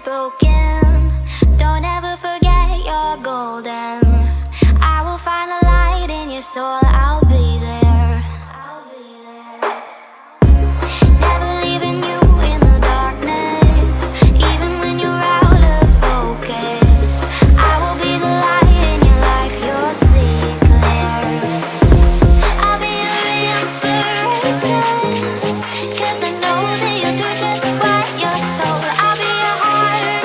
is broken. Don't ever forget you're golden. I will find the light in your soul, I'll be there. Never leaving you in the darkness, even when you're out of focus. I will be the light in your life, you'll see it clear. I'll be your inspiration, 'cause I know that you'll do just what you're told. I'll be your heart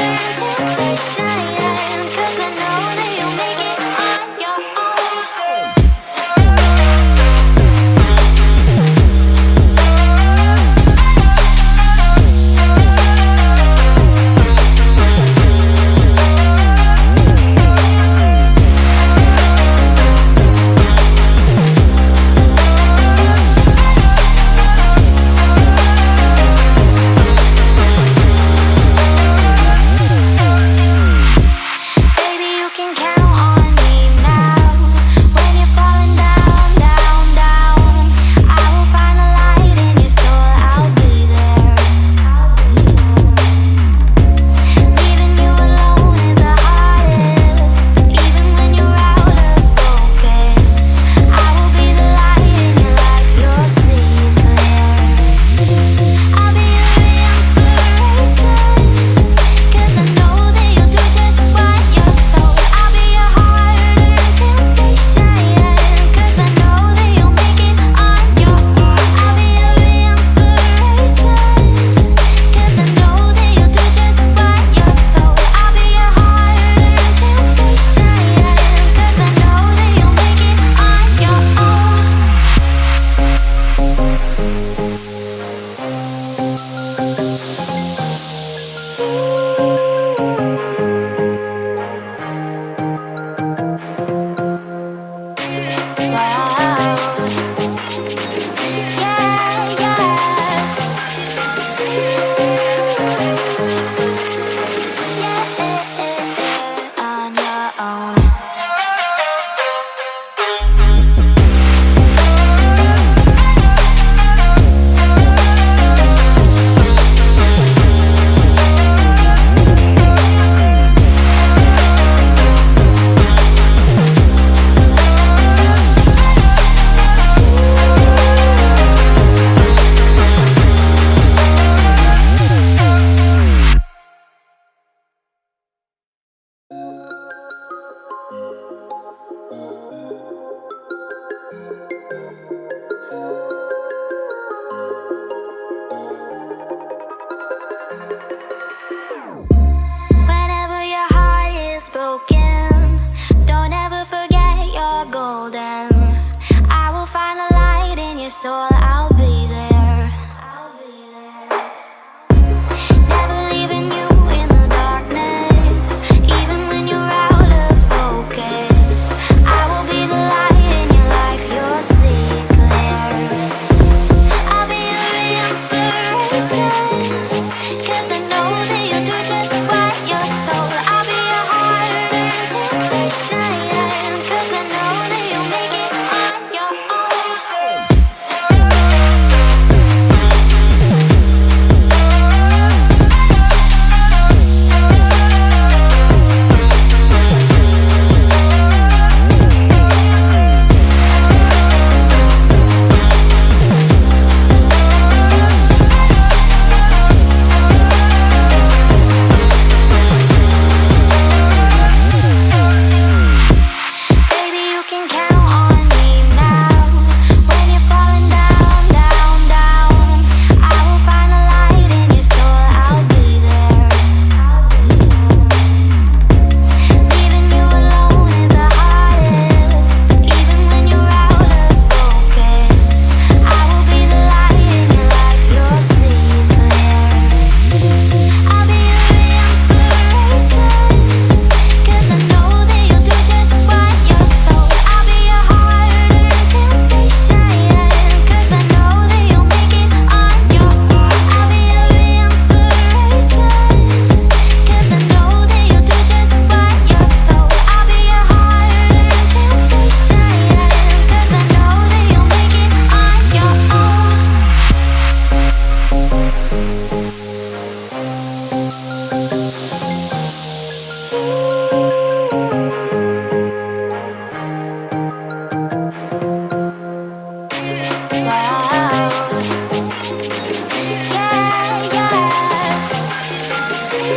Yeah,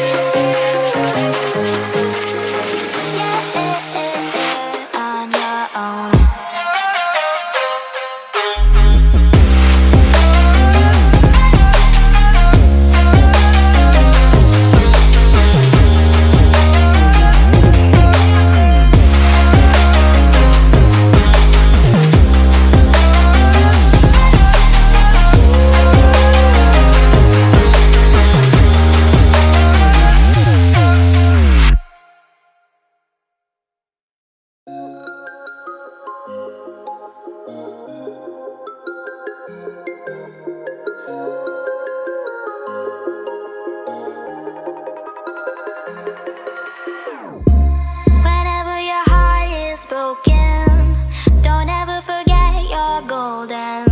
on your own. Whenever your heart is broken, don't ever forget you're golden.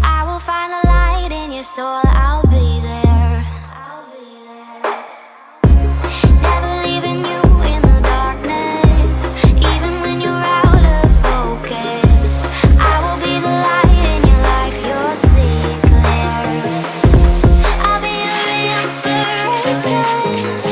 I will find the light in your soul, I'll be there. Never leaving you in the darkness, even when you're out of focus. I will be the light in your life, you'll see clear. I'll be your inspiration.